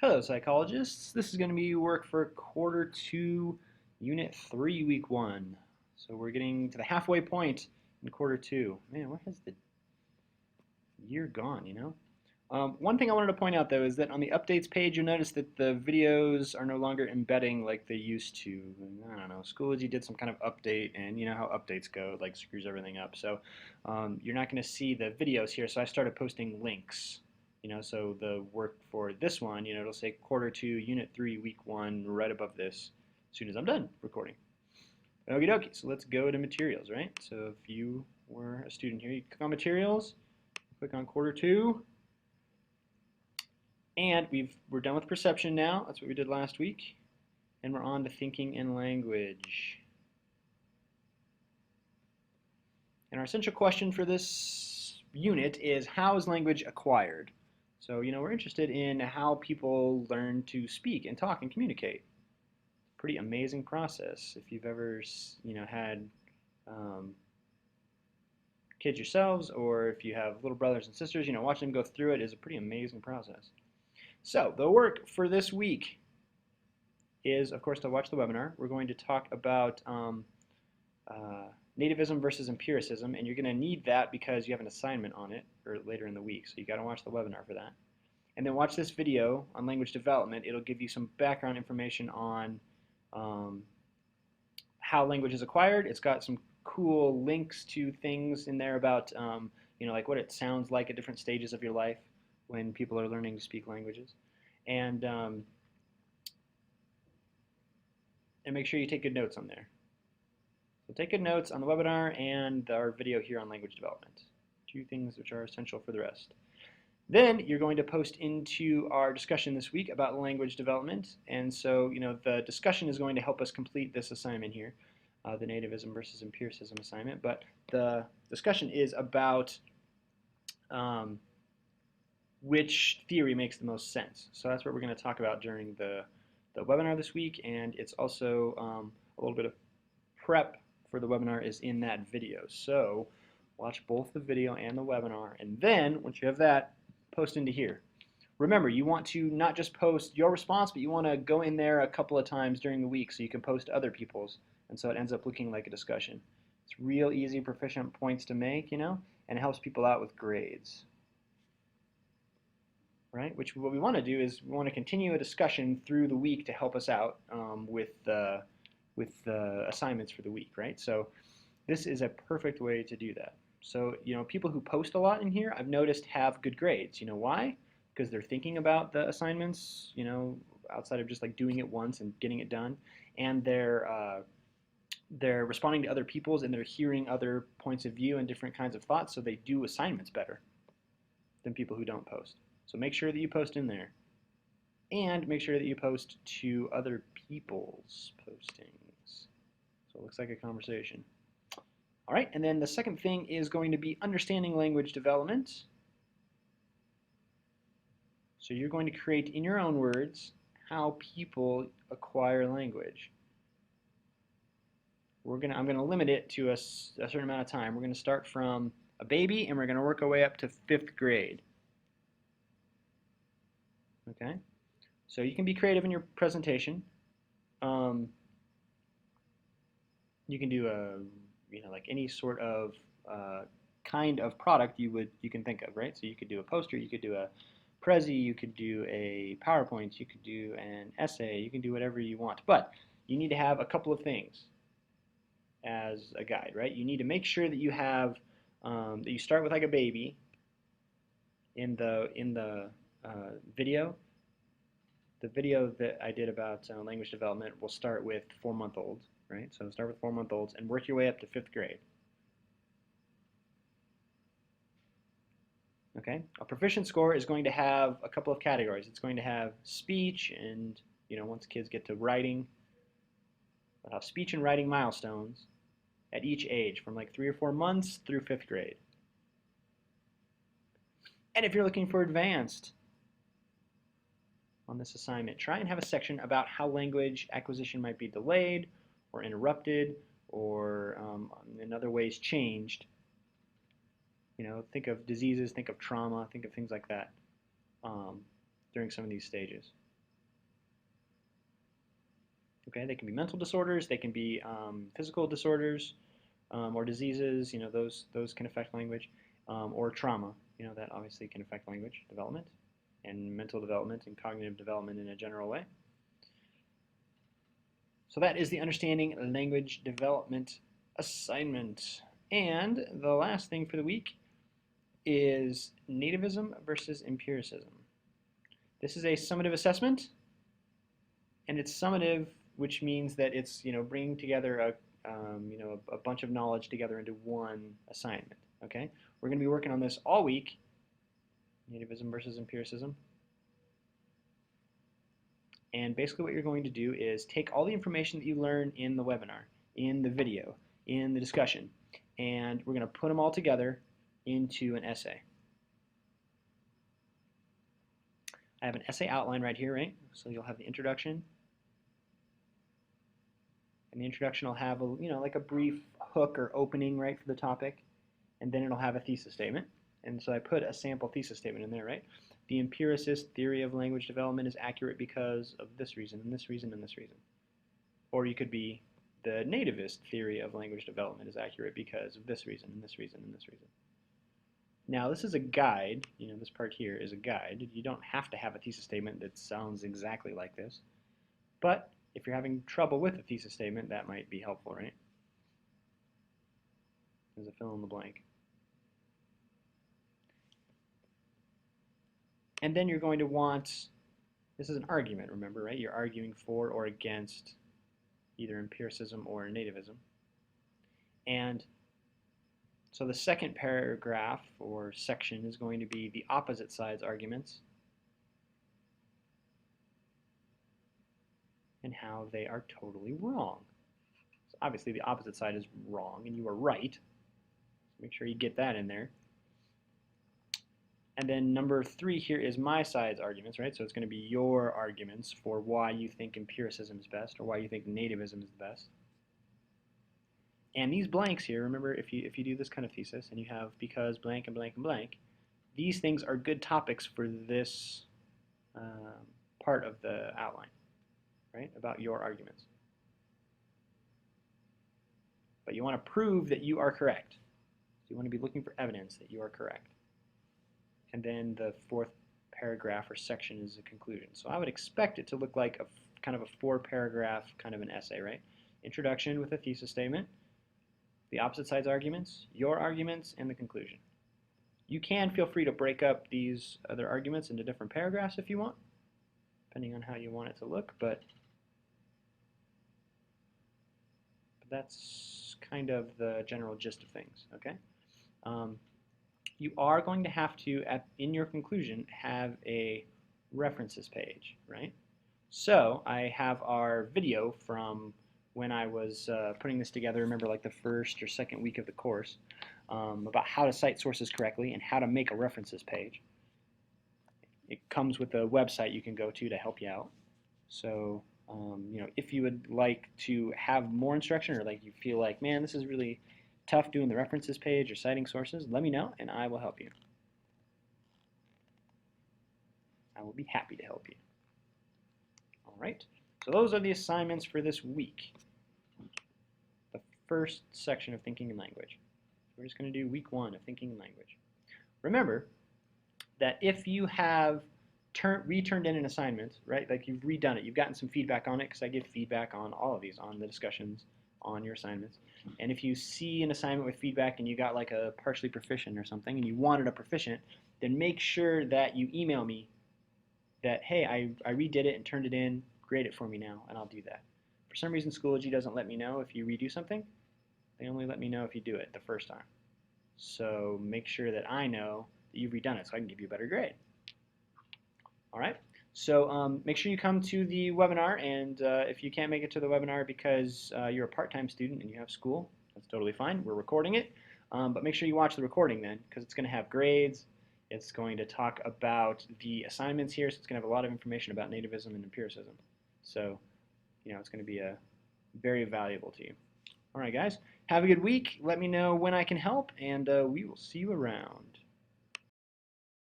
Hello, psychologists. This is going to be work for quarter two, unit 3, week 1. So we're getting to the halfway point in quarter 2. Man, where has the year gone? One thing I wanted to point out, though, is that on the updates page, you'll notice that the videos are no longer embedding like they used to. I don't know, Schoology did some kind of update, and you know how updates go, it like screws everything up. So you're not going to see the videos here, so I started posting links. So the work for this one, it'll say quarter 2, unit 3, week 1, right above this, as soon as I'm done recording. Okie dokie, so let's go to materials, right? So if you were a student here, you click on materials, click on quarter 2, and we're done with perception now. That's what we did last week. And we're on to thinking and language. And our essential question for this unit is, how is language acquired? So, we're interested in how people learn to speak and talk and communicate. Pretty amazing process. If you've ever, had kids yourselves, or if you have little brothers and sisters, watching them go through it is a pretty amazing process. So the work for this week is, of course, to watch the webinar. We're going to talk about nativism versus empiricism, and you're going to need that because you have an assignment on it or later in the week, so you got to watch the webinar for that. And then watch this video on language development. It'll give you some background information on how language is acquired. It's got some cool links to things in there about like what it sounds like at different stages of your life when people are learning to speak languages. And make sure you take good notes on there. So take good notes on the webinar and our video here on language development. 2 things which are essential for the rest. Then you're going to post into our discussion this week about language development. And so, the discussion is going to help us complete this assignment here, the nativism versus empiricism assignment. But the discussion is about which theory makes the most sense. So that's what we're going to talk about during the webinar this week, and it's also a little bit of prep for the webinar is in that video. So watch both the video and the webinar, and then once you have that, post into here. Remember, you want to not just post your response, but you want to go in there a couple of times during the week so you can post other people's, and so it ends up looking like a discussion. It's real easy, proficient points to make, and it helps people out with grades. Right? Which what we want to do is we want to continue a discussion through the week to help us out with the assignments for the week, right? So this is a perfect way to do that. So people who post a lot in here, I've noticed, have good grades. Why? Because they're thinking about the assignments, outside of just like doing it once and getting it done, and they're responding to other people's, and they're hearing other points of view and different kinds of thoughts, so they do assignments better than people who don't post. So make sure that you post in there. And make sure that you post to other people's postings. So it looks like a conversation. All right, and then the second thing is going to be understanding language development. So you're going to create in your own words how people acquire language. I'm going to limit it to a certain amount of time. We're going to start from a baby, and we're going to work our way up to 5th grade. Okay, so you can be creative in your presentation. You can do like any sort of kind of product you can think of, right? So you could do a poster, you could do a Prezi, you could do a PowerPoint, you could do an essay, you can do whatever you want. But you need to have a couple of things as a guide, right? You need to make sure that you have that you start with like a baby in the video. The video that I did about language development will start with 4-month-olds, right? So start with 4-month-olds and work your way up to 5th grade. Okay, a proficient score is going to have a couple of categories. It's going to have speech, and once kids get to writing, they'll have speech and writing milestones at each age, from like 3 or 4 months through 5th grade. And if you're looking for advanced on this assignment, try and have a section about how language acquisition might be delayed or interrupted or in other ways changed. Think of diseases, think of trauma, think of things like that during some of these stages. Okay, they can be mental disorders, they can be physical disorders or diseases. Those can affect language, or trauma. That obviously can affect language development and mental development and cognitive development in a general way. So that is the understanding language development assignment. And the last thing for the week is nativism versus empiricism. This is a summative assessment, and it's summative, which means that it's bringing together a bunch of knowledge together into one assignment. Okay, we're going to be working on this all week. Nativism versus empiricism. And basically what you're going to do is take all the information that you learn in the webinar, in the video, in the discussion, and we're going to put them all together into an essay. I have an essay outline right here, right? So you'll have the introduction. And the introduction will have like a brief hook or opening, right, for the topic. And then it'll have a thesis statement. And so I put a sample thesis statement in there, right? The empiricist theory of language development is accurate because of this reason, and this reason, and this reason. Or you could be the nativist theory of language development is accurate because of this reason, and this reason, and this reason. Now, this is a guide. This part here is a guide. You don't have to have a thesis statement that sounds exactly like this. But if you're having trouble with a thesis statement, that might be helpful, right? There's a fill in the blank. And then you're going to want, this is an argument, remember, right? You're arguing for or against either empiricism or nativism. And so the second paragraph or section is going to be the opposite side's arguments and how they are totally wrong. So obviously the opposite side is wrong and you are right. So make sure you get that in there. And then number 3 here is my side's arguments, right? So it's going to be your arguments for why you think empiricism is best or why you think nativism is the best. And these blanks here, remember, if you do this kind of thesis and you have because blank and blank and blank, these things are good topics for this part of the outline, right, about your arguments. But you want to prove that you are correct. So you want to be looking for evidence that you are correct. And then the 4th paragraph or section is a conclusion. So I would expect it to look like a kind of a 4-paragraph kind of an essay, right? Introduction with a thesis statement, the opposite side's arguments, your arguments, and the conclusion. You can feel free to break up these other arguments into different paragraphs if you want, depending on how you want it to look, but that's kind of the general gist of things, okay? You are going to have to, in your conclusion, have a references page, right? So I have our video from when I was putting this together, remember like the first or second week of the course, about how to cite sources correctly and how to make a references page. It comes with a website you can go to help you out. So if you would like to have more instruction or like you feel like, man, this is really tough doing the references page or citing sources, let me know and I will help you. I will be happy to help you. All right, so those are the assignments for this week. The first section of Thinking in Language. We're just going to do week 1 of Thinking in Language. Remember that if you have returned in an assignment, right, like you've redone it, you've gotten some feedback on it, because I give feedback on all of these, on the discussions, on your assignments. And if you see an assignment with feedback and you got like a partially proficient or something and you wanted a proficient, then make sure that you email me that, hey, I redid it and turned it in, grade it for me now, and I'll do that. For some reason, Schoology doesn't let me know if you redo something. They only let me know if you do it the first time. So make sure that I know that you've redone it so I can give you a better grade. All right? So make sure you come to the webinar, and if you can't make it to the webinar because you're a part-time student and you have school, that's totally fine. We're recording it. But make sure you watch the recording then, because it's going to have grades. It's going to talk about the assignments here, so it's going to have a lot of information about nativism and empiricism. So, it's going to be very valuable to you. All right, guys. Have a good week. Let me know when I can help, and we will see you around.